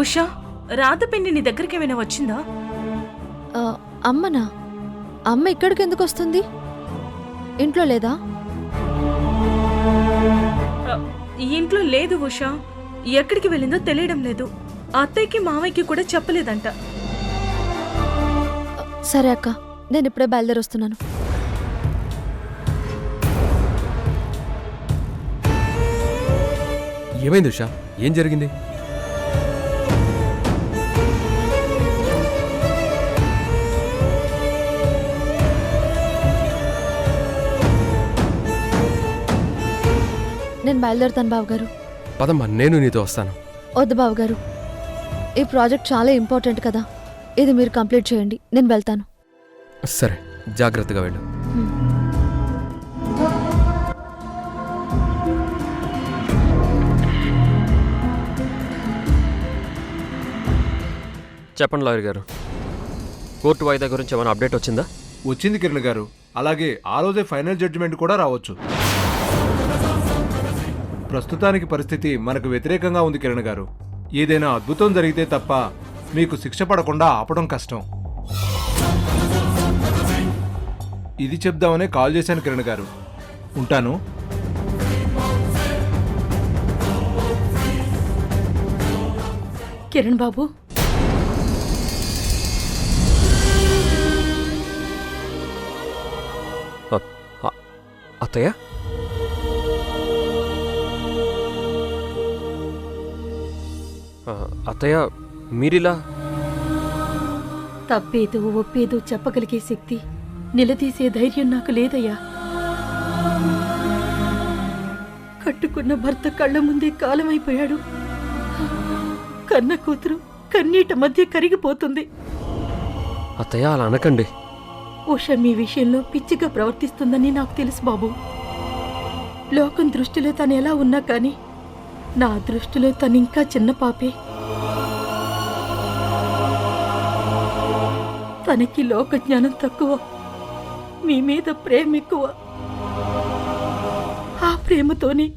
ఉషా, రాధపిన్ని నీ దగ్గరికి ఏమైనా వచ్చిందా? అమ్మనా? అమ్మ ఇక్కడికి ఎందుకు వస్తుంది? ఇంట్లో లేదా? ఈ ఇంట్లో లేదు ఉషా. ఎక్కడికి వెళ్ళిందో తెలియడం లేదు. అత్తయ్యకి మామయ్యకి కూడా చెప్పలేదంట. సరే అక్క, నేను ఇప్పుడే బయలుదేరొస్తున్నాను. ఏమైంది ఉషా? ఏం జరిగింది? నేను బయలుదేరుతాను బావగారు. పదమ్మా, నేను నీతో వస్తాను. వద్దు బావగారు, ఈ ప్రాజెక్ట్ చాలా ఇంపార్టెంట్ కదా. ఇది మీరు కంప్లీట్ చేయండి, నేను వెళ్తాను. సరే, జాగ్రత్తగా వెళ్ళు. చెప్పండి లాయర్ గారు, కోర్టు వాయిదా గురించి ఏమైనా అప్డేట్ వచ్చిందా? వచ్చింది కిరణ్ గారు. అలాగే ఆ రోజే ఫైనల్ జడ్జిమెంట్ కూడా రావచ్చు. ప్రస్తుతానికి పరిస్థితి మనకు వ్యతిరేకంగా ఉంది కిరణ్ గారు. ఏదైనా అద్భుతం జరిగితే తప్ప మీకు శిక్ష పడకుండా ఆపడం కష్టం. ఇది చెప్దామనే కాల్ చేశాను కిరణ్ గారు. ఉంటాను. కిరణ్ బాబు, అత్తయ్య, అత్తయ్య మీరిలా? తప్పేదో ఒప్పేదో చెప్పగలిగే శక్తి, నిలదీసే ధైర్యం నాకు లేదయ్యా. కట్టుకున్న భర్త కళ్ళ ముందే కాలమైపోయాడు. కన్న కూతురు కన్నీట మధ్య కరిగిపోతుంది. అత్తయ్య అలా అనకండి. ఉష మీ విషయంలో పిచ్చిగా ప్రవర్తిస్తుందని నాకు తెలుసు బాబు. లోకం దృష్టిలో తను ఎలా ఉన్నా కానీ నా దృష్టిలో తనింకా చిన్న పాపే. తనకి లోక జ్ఞానం తక్కువ, మీ మీద ప్రేమ ఎక్కువ. ఆ ప్రేమతోనే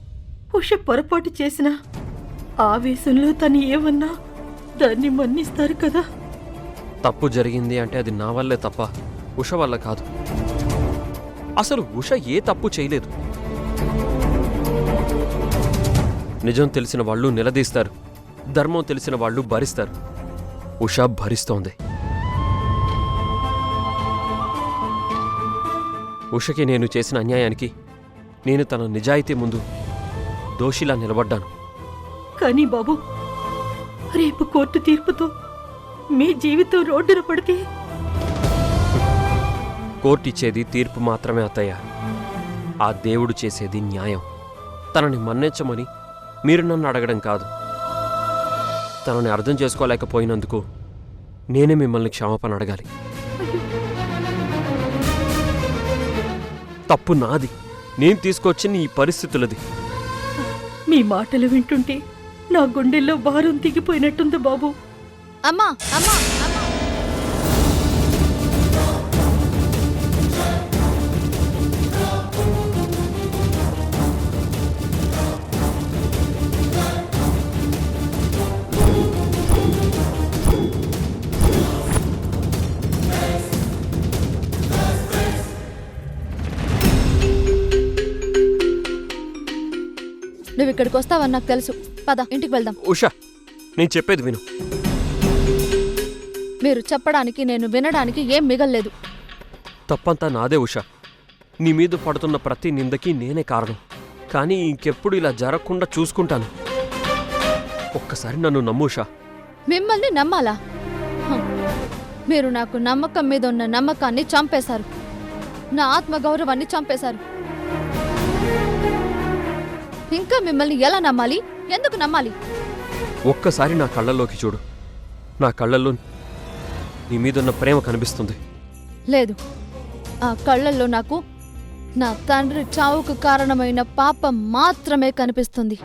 ఉష పొరపాటు చేసిన ఆవేశంలో తను ఏమన్నా దాన్ని మన్నిస్తారు కదా. తప్పు జరిగింది అంటే అది నా వల్లే తప్ప ఉష వల్ల కాదు. అసలు ఉష ఏ తప్పు చేయలేదు. నిజం తెలిసిన వాళ్ళు నిలదీస్తారు, ధర్మం తెలిసిన వాళ్ళు భరిస్తారు. ఉష భరిస్తోంది. ఉషకి నేను చేసిన అన్యాయానికి నేను తన నిజాయితీ ముందు దోషిలా నిలబడ్డాను. కానీ బాబు, రేపు కోర్టు తీర్పుతో మీ జీవితం రోడ్డున పడితే? కోర్టు ఇచ్చేది తీర్పు మాత్రమే అత్తయ్య. ఆ దేవుడు చేసేది న్యాయం. తనని మన్నించమని మీరు నన్ను అడగడం కాదు. తనని అర్థం చేసుకోలేకపోయినందుకు నేనే మిమ్మల్ని క్షమాపణ అడగాలి. తప్పు నాది. నేను తీసుకొచ్చిన ఈ పరిస్థితులది. మీ మాటలు వింటుంటే నా గుండెల్లో భారం దిగిపోయినట్టుంది బాబు. అమ్మా అమ్మా అమ్మా, నువ్వు ఇక్కడికి వస్తావని నాకు తెలుసు. పద, ఇంటికి వెళ్దాం. ఉషా, నేను చెప్పేది విను. మీరు చెప్పడానికి నేను వినడానికి ఏం మిగల్లేదు. తప్పంతా నాదే ఉషా. నీ మీద పడుతున్న ప్రతి నిందకి నేనే కారణం. కానీ ఇంకెప్పుడు ఇలా జరగకుండా చూసుకుంటాను. ఒక్కసారి నన్ను నమ్ము ఉషా. మిమ్మల్ని నమ్మాలా? మీరు నాకు నమ్మకం మీద ఉన్న నమ్మకాన్ని చంపేశారు. నా ఆత్మగౌరవాన్ని చంపేశారు. ఇంకా మిమ్మల్ని ఎలా నమ్మాలి? ఎందుకు నమ్మాలి? ఒక్కసారి నా కళ్ళల్లోకి చూడు. నా కళ్ళల్లో నీ మీదున్న ప్రేమ కనిపిస్తుంది. లేదు, ఆ కళ్ళల్లో నాకు నా తండ్రి చావుకు కారణమైన పాపం మాత్రమే కనిపిస్తుంది.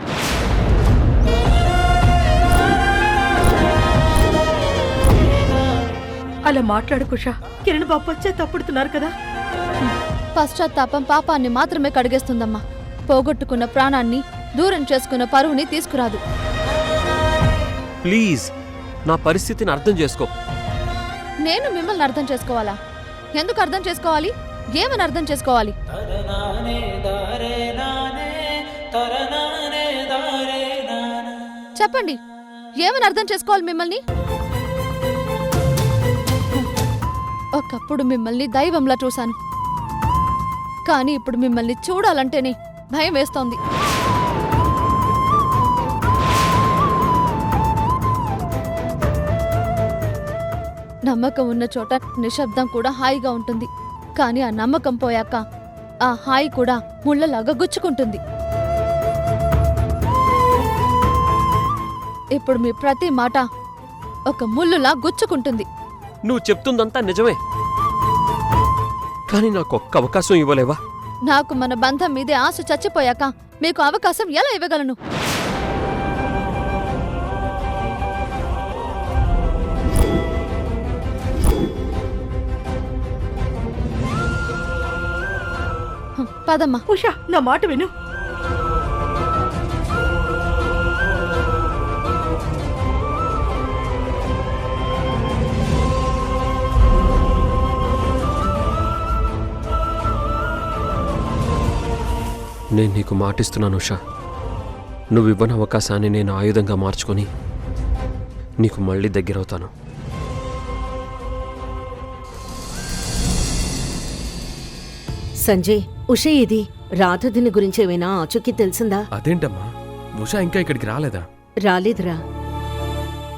అలా మాట్లాడుకుషా. కిరణ్ బాబు పశ్చాత్తాపడుతున్నారు కదా. పశ్చాత్తాపం పాపాన్ని మాత్రమే కడిగేస్తుందమ్మా. పోగొట్టుకున్న ప్రాణాన్ని, దూరం చేసుకున్న పరువుని తీసుకురాదు. ప్లీజ్ నా పరిస్థితిని అర్థం చేసుకో. నేను మిమ్మల్ని అర్థం చేసుకోవాలా? ఎందుకు అర్థం చేసుకోవాలి? ఏమని అర్థం చేసుకోవాలి? చెప్పండి, ఏమని అర్థం చేసుకోవాలి మిమ్మల్ని? ఒకప్పుడు మిమ్మల్ని దైవంలా చూశాను, కానీ ఇప్పుడు మిమ్మల్ని చూడాలంటేనే భయం వేస్తోంది. నమ్మకం ఉన్న చోట నిశ్శబ్దం కూడా హాయిగా ఉంటుంది, కానీ ఆ నమ్మకం పోయాక ఆ హాయి కూడా ముళ్ళలాగా గుచ్చుకుంటుంది. ఇప్పుడు మీ ప్రతి మాట ఒక ముళ్ళులా గుచ్చుకుంటుంది. నువ్వు చెప్తుందంతా నిజమే, కానీ నాకు ఒక్క అవకాశం ఇవ్వలేవా? నాకు మన బంధం మీదే ఆశ చచ్చిపోయాక మీకు అవకాశం ఎలా ఇవ్వగలను? పదమ్మా. ఉషా, నా మాట విను. నేను నీకు మాటిస్తున్నాను ఉషా, నువ్వు ఇవ్వని అవకాశాన్ని నేను ఆయుధంగా మార్చుకొని నీకు మళ్ళీ దగ్గరవుతాను. సంజయ్, ఉష ఇది రాధదిని గురించి ఏమైనా ఆచూకీ తెలిసిందా? అదేంటమ్మా, ఉషా ఇంకా ఇక్కడికి రాలేదా? రాలేదురా.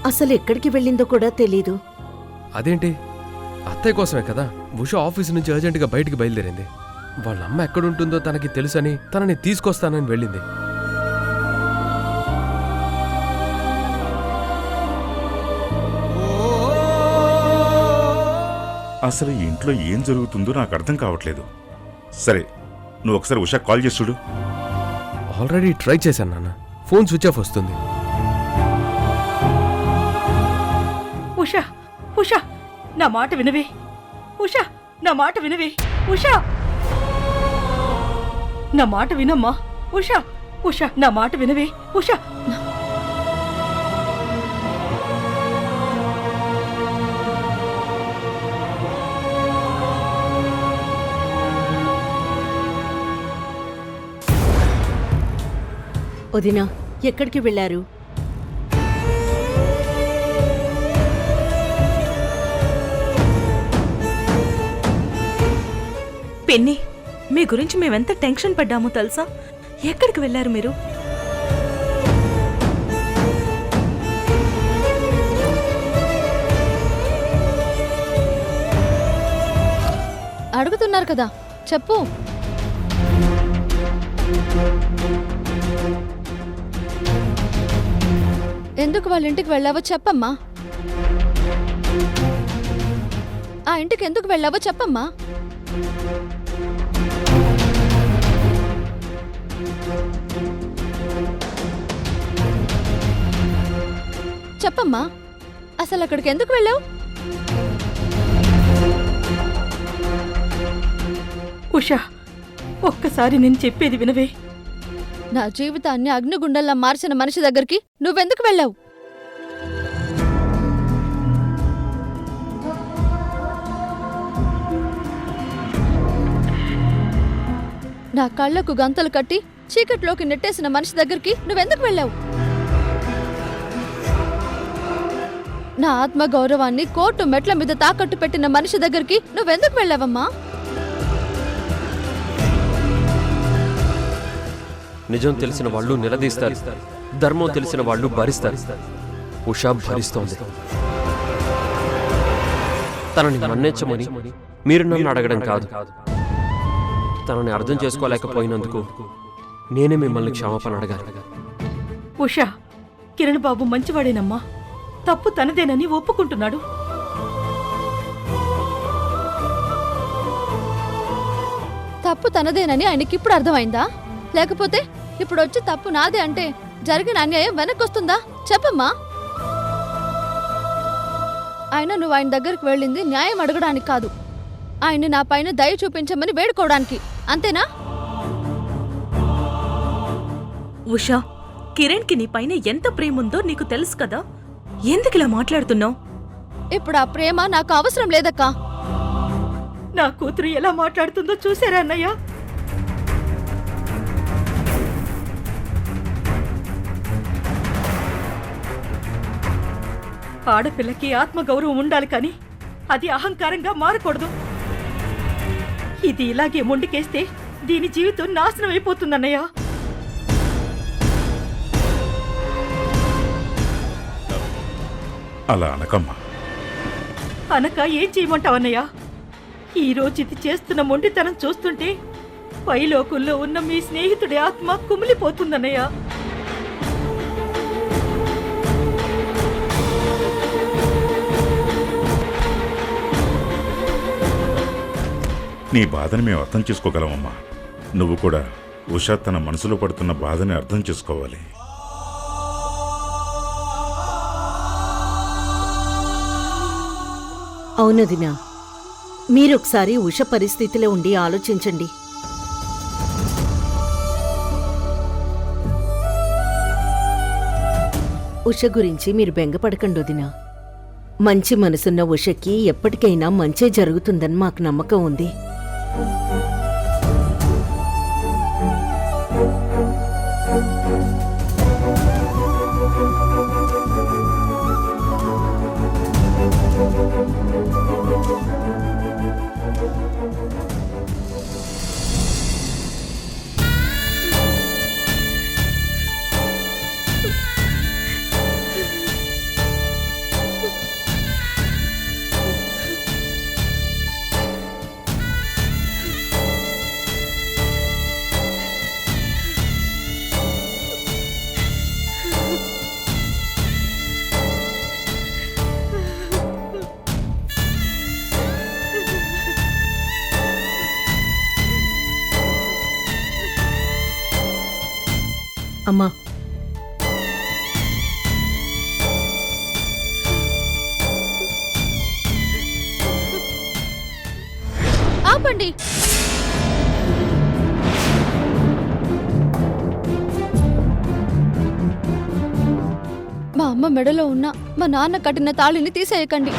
అసలు ఎక్కడికి వెళ్ళిందో కూడా తెలీదు. అదేంటి, అత్తయ్య కోసమే కదా ఉషా ఆఫీస్ నుంచి అర్జెంటుగా బయటికి బయలుదేరింది. వాళ్ళ అమ్మ ఎక్కడుంటుందో తనకి తెలుసని తనని తీసుకొస్తానని వెళ్ళింది. అసలు ఈ ఇంట్లో ఏం జరుగుతుందో నాకు అర్థం కావట్లేదు. సరే, నువ్వు ఒకసారి ఉషా కాల్ చేసి చూడు. ఆల్రెడీ ట్రై చేశాను నాన్న, ఫోన్ స్విచ్ ఆఫ్ వస్తుంది. ఉషా, ఉషా, నా మాట వినవే. ఉషా, నా మాట వినవే. ఉషా, నా మాట వినమ్మా. ఉషా, ఉషా, నా మాట వినవే. ఉషా. వదినా, ఎక్కడికి వెళ్ళారు? పిన్ని, మీ గురించి మేమెంత టెన్షన్ పడ్డామో తెలుసా? ఎక్కడికి వెళ్ళారు మీరు? అడుగుతున్నారు కదా, చెప్పు. ఎందుకు వాళ్ళ ఇంటికి వెళ్ళావో చెప్పమ్మా. ఆ ఇంటికి ఎందుకు వెళ్ళావో చెప్పమ్మా. చెప్పమ్మా, అసలు అక్కడికి ఎందుకు వెళ్ళావు? ఉషా, ఒక్కసారి నేను చెప్పేది వినవే. నా జీవితాన్ని అగ్నిగుండంలా మార్చిన మనిషి దగ్గరికి నువ్వెందుకు వెళ్ళావు? నా కళ్ళకు గంతలు కట్టి చీకట్లోకి నెట్టేసిన మనిషి దగ్గరికి నువ్వెందుకు వెళ్ళావు? నా ఆత్మగౌరవాన్ని కోర్టు మెట్ల మీద తాకట్టు పెట్టిన మనిషి దగ్గరికి నువ్వెందుకు వెళ్ళావమ్మా? నిజం తెలిసిన వాళ్ళు నిలదీస్తారు, ధర్మం తెలిసిన వాళ్ళు భరిస్తారు. ఉషా భరిస్తోంది. తనని మన్నించమని మీరు నన్ను అడగడం కాదు, తనని అర్థం చేసుకోలేకపోయినందుకు నేనే మిమ్మల్ని క్షమాపణ అడగాలి. ఉషా, కిరణ్ బాబు మంచివాడేనమ్మా. తప్పు తనదేనని ఒప్పుకుంటున్నాడు. తప్పు తనదేనని ఆయనకిప్పుడు అర్థమైందా? లేకపోతే ఇప్పుడు వచ్చి తప్పు నాదే అంటే జరిగిన అన్యాయం వెనక్కొస్తుందా? చెప్పమ్మా. ఆయన నువ్వు ఆయన దగ్గరికి వెళ్ళింది న్యాయం అడగడానికి కాదు, ఆయన్ని నా పైన దయ చూపించమని వేడుకోవడానికి, అంతేనా? ఉషా, కిరణ్కి నీ పైన ఎంత ప్రేముందో నీకు తెలుసు కదా. ఎందుకు ఇలా మాట్లాడుతున్నావు? ఇప్పుడు ఆ ప్రేమ నాకు అవసరం లేదక్కా. నా కూతురు ఎలా మాట్లాడుతుందో చూసారా అన్నయ్య? ఆడపిల్లకి ఆత్మగౌరవం ఉండాలి కానీ అది అహంకారంగా మారకూడదు. ఇది ఇలాగే మొండికేస్తే దీని జీవితం నాశనం అయిపోతుందన్నయ్య. అలా అనకమ్మా. అనక ఏం చేయమంటావన్నయ్య? ఈ రోజు ఇది చేస్తున్న మొండితనం చూస్తుంటే పైలోకుల్లో ఉన్న మీ స్నేహితుడి ఆత్మ కుమిలిపోతుందన్నయ్య. నీ బాధని మేము అర్థం చేసుకోగలమమ్మా. నువ్వు కూడా ఉషా తన మనసులో పడుతున్న బాధని అర్థం చేసుకోవాలి. అవునదినా, మీరొకసారి ఉష పరిస్థితిలో ఉండి ఆలోచించండి. ఉష గురించి మీరు బెంగపడకండి వదినా. మంచి మనసున్న ఉషకి ఎప్పటికైనా మంచే జరుగుతుందని మాకు నమ్మకం ఉంది. అమ్మా, ఆపండి. మా అమ్మ మెడలో ఉన్న మా నాన్న కట్టిన తాళిని తీసేయకండి.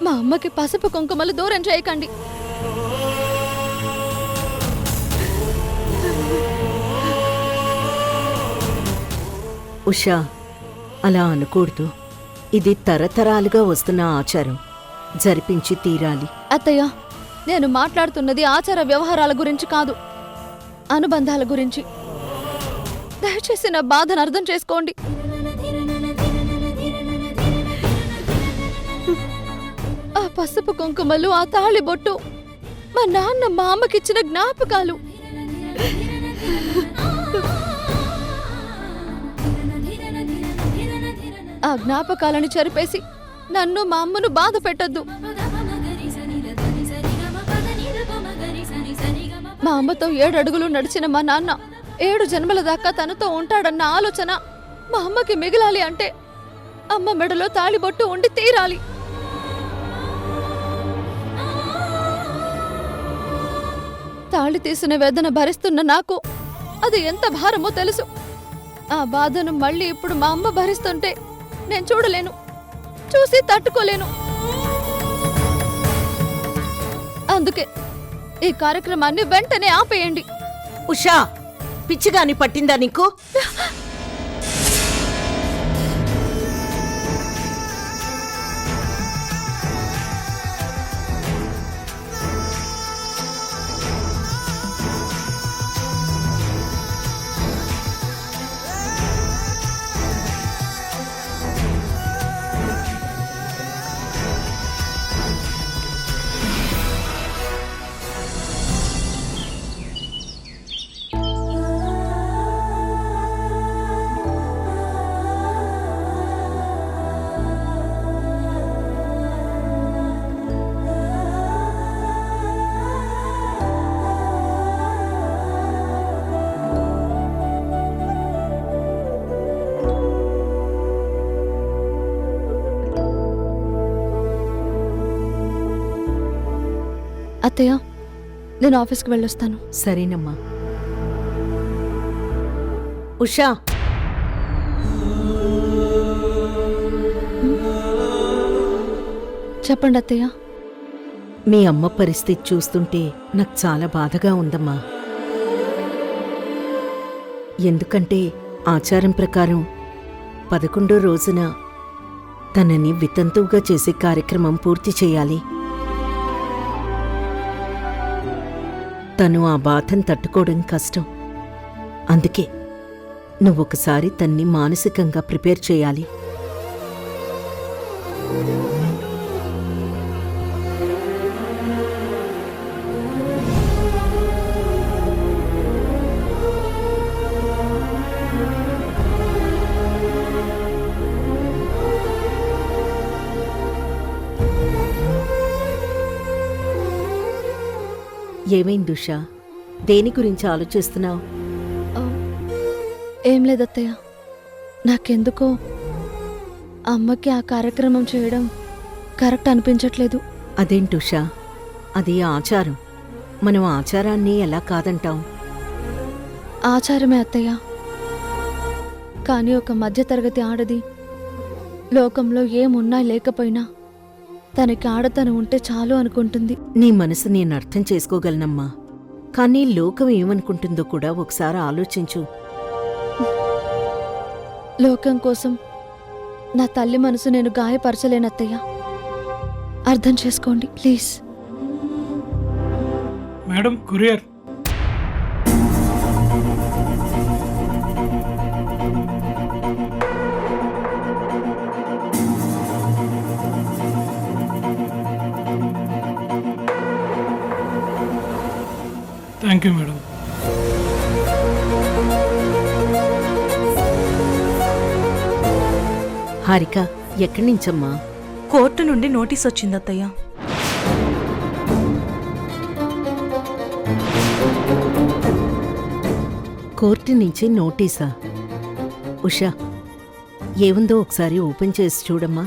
మా అమ్మకి పసుపు కుంకుమలు దూరం చేయకండి. ఉషా, అలా అనకూడదు. ఇది తరతరాలుగా వస్తున్న ఆచారం, జరిపించి తీరాలి. అత్తయ్య, నేను మాట్లాడుతున్నది ఆచార వ్యవహారాల గురించి కాదు, అనుబంధాల గురించి. దయచేసి నా బాధను అర్థం చేసుకోండి. ఆ పసుపు కుంకుమలు, ఆ తాళి బొట్టు మా నాన్న మా అమ్మకిచ్చిన జ్ఞాపకాలు. ఆ జ్ఞాపకాలను చెరిపేసి నన్ను మా అమ్మను బాధ పెట్టొద్దు. మా అమ్మతో 7 అడుగులు నడిచిన మా నాన్న 7 జన్మల దాకా తనతో ఉంటాడన్న ఆలోచన మా అమ్మకి మిగిలాలి అంటే అమ్మ మెడలో తాళిబొట్టు ఉండి తీరాలి. తాళి తీసిన వేదన భరిస్తున్న నాకు అది ఎంత భారమో తెలుసు. ఆ బాధను మళ్ళీ ఇప్పుడు మా అమ్మ భరిస్తుంటే నేను చూడలేను, చూసి తట్టుకోలేను. అందుకే ఈ కార్యక్రమాన్ని వెంటనే ఆపేయండి. ఉషా, పిచ్చిగాని పట్టిందా నీకు? అత్తయ్య, నేను ఆఫీస్కి వెళ్ళొస్తాను. సరేనమ్మా. ఉషా, చెప్పండి అత్తయ్య. మీ అమ్మ పరిస్థితి చూస్తుంటే నాకు చాలా బాధగా ఉందమ్మా. ఎందుకంటే ఆచారం ప్రకారం 11వ రోజున తనని వితంతువుగా చేసే కార్యక్రమం పూర్తి చేయాలి. తను ఆ బాధను తట్టుకోవడం కష్టం. అందుకే నువ్వొకసారి తన్ని మానసికంగా ప్రిపేర్ చేయాలి. ఏమైంది ఉషా? దేని గురించి ఆలోచిస్తున్నావు? ఆ, ఏం లేదత్తయ్య. నాకెందుకో అమ్మకి ఆ కార్యక్రమం చేయడం కరెక్ట్ అనిపించట్లేదు. అదేంటి ఉషా? అది ఆచారం. మనం ఆచారాన్ని ఎలా కాదంటాం? ఆచారమే అత్తయ్య. కానీ ఒక మధ్యతరగతి ఆడది లోకంలో ఏమున్నా లేకపోయినా తనకి ఆడతను ఉంటే చాలు అనుకుంటుంది. నీ మనసు నేను అర్థం చేసుకోగలనమ్మా. కానీ లోకం ఏమనుకుంటుందో కూడా ఒకసారి ఆలోచించు. లోకం కోసం నా తల్లి మనసు నేను గాయపరచలేనత్తయ్య. అర్థం చేసుకోండి please. Madam, courier. Thank you madam. Harika, ఎక్కడి నుంచమ్మా? కోర్టు నుండి నోటీస్ వచ్చింది అత్తయ్య. కోర్టు నుంచి నోటీసా? ఉషా, ఏముందో ఒకసారి ఓపెన్ చేసి చూడమ్మా.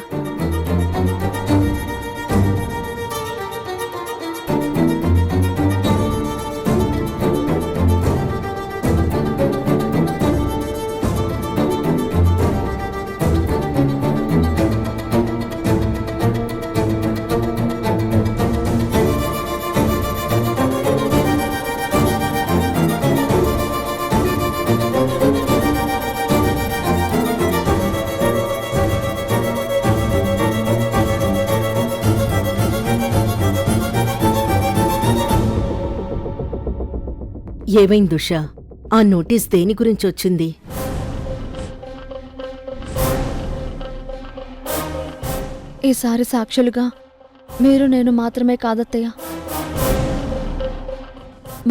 ఏమైంది ఉషా? ఆ నోటీస్ దేని గురించి వచ్చింది? ఈసారి సాక్షులుగా మీరు నేను మాత్రమే కాదత్తయ్య,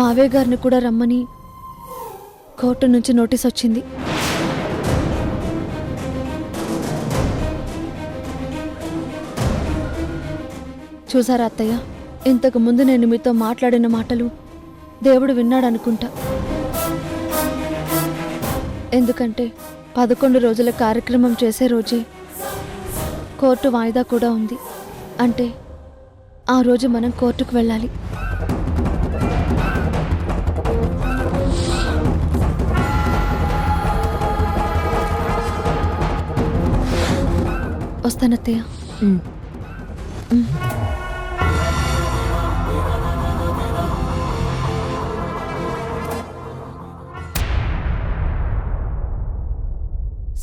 మావయ్య గారిని కూడా రమ్మని కోర్టు నుంచి నోటీస్ వచ్చింది. చూసారా అత్తయ్య, ఇంతకు ముందు నేను మీతో మాట్లాడిన మాటలు దేవుడు విన్నాడనుకుంటా. ఎందుకంటే 11 రోజుల కార్యక్రమం చేసే రోజే కోర్టు వాయిదా కూడా ఉంది. అంటే ఆ రోజు మనం కోర్టుకు వెళ్ళాలి. వస్తానత్తయ్య.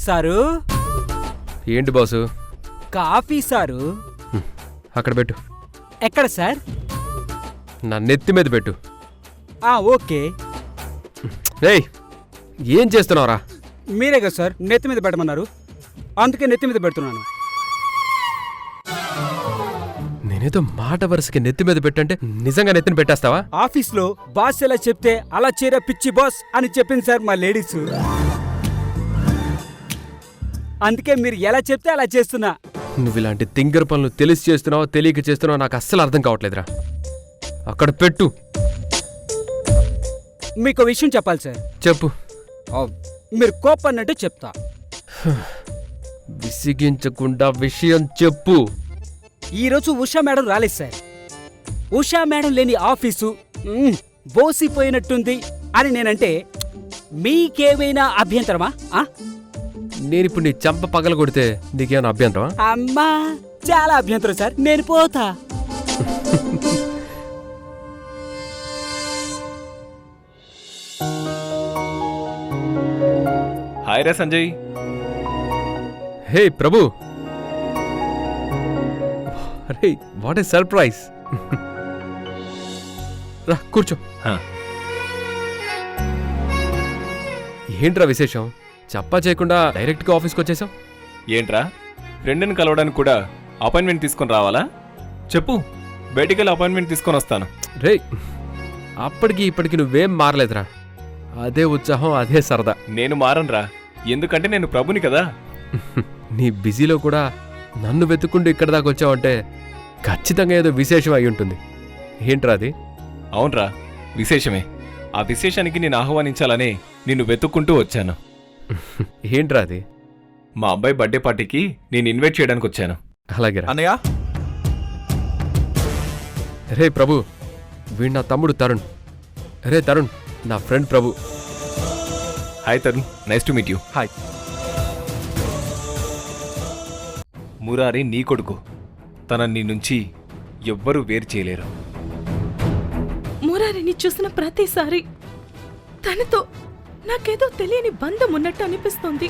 సారు, ఏంటి బాసు? Coffee sir. అక్కడ పెట్టు. ఎక్కడ సార్? నా నెత్తి మీద పెట్టు. ఓకే. ఏయ్, ఏం చేస్తున్నావురా? మీరే కదా సార్ నెత్తి మీద పెట్టమన్నారు, అందుకే నెత్తి మీద పెడుతున్నాను. నేనేదో మాట వరుసకి నెత్తి మీద పెట్టంటే నిజంగా నెత్తిని పెట్టేస్తావా? ఆఫీస్లో బాస్ ఎలా చెప్తే అలా చేరా పిచ్చి బాస్ అని చెప్పింది సార్ మా లేడీస్. అందుకే మీరు ఎలా చెప్తే అలా చేస్తున్నా. నువ్వు ఇలాంటి తింగర్ పనులు తెలిసి చేస్తున్నావో తెలియక చేస్తున్నావో నాకు అస్సలు అర్థం కావట్లేదురా. అక్కడ పెట్టు. మీకు విషయం చెప్పాలి సార్. చెప్పు. మీరు కోపన్నట్టు చెప్తా. విసిగించకుండా విషయం చెప్పు. ఈరోజు ఉషా మేడం రాలేదు సార్. ఉషా మేడం లేని ఆఫీసు బోసిపోయినట్టుంది అని నేనంటే మీకేమైనా అభ్యంతరమా? నేనిప్పుడు నీ చంప పగల కొడితే నీకేమైనా అభ్యంతరమా? అమ్మా, చాలా అభ్యంతరం సార్, నేను పోతా. హాయ్ రా సంజయ్. హే ప్రభు, అరే వాట్ ఏ సర్ప్రైజ్. రా కూర్చో. ఏంట్రా విశేషం? చెప్పా చేయకుండా డైరెక్ట్గా ఆఫీస్కి వచ్చేసాం. ఏంట్రా, ఫ్రెండ్ని కలవడానికి కూడా అపాయింట్మెంట్ తీసుకొని రావాలా? చెప్పు, బయటికి వెళ్ళి అపాయింట్మెంట్ తీసుకొని వస్తాను. రే, అప్పటికి ఇప్పటికి నువ్వేం మారలేదురా. అదే ఉత్సాహం, అదే సరదా. నేను మారనురా, ఎందుకంటే నేను ప్రభుని కదా. నీ బిజీలో కూడా నన్ను వెతుక్కుంటూ ఇక్కడ దాకా వచ్చావంటే ఖచ్చితంగా ఏదో విశేషం అయి ఉంటుంది. ఏంట్రా అది? అవునరా, విశేషమే. ఆ విశేషానికి నేను ఆహ్వానించాలనే నిన్ను వెతుక్కుంటూ వచ్చాను. ఏంట్రా అది? మా అబ్బాయి బర్త్డే పార్టీకి నేను ఇన్వైట్ చేయడానికి వచ్చాను. అలాగే అన్నయ్య. రే ప్రభు, వీడు నా తమ్ముడు తరుణ్. రే తరుణ్, నా friend Prabhu. Hi Tarun, nice to meet you. Hi. Murari నీ కొడుకు. తన నీ నుంచి ఎవ్వరూ వేరు చేయలేరు. మురారిని చూసిన ప్రతిసారి తనతో నాకేదో తెలియని బంధం ఉన్నట్టు అనిపిస్తోంది.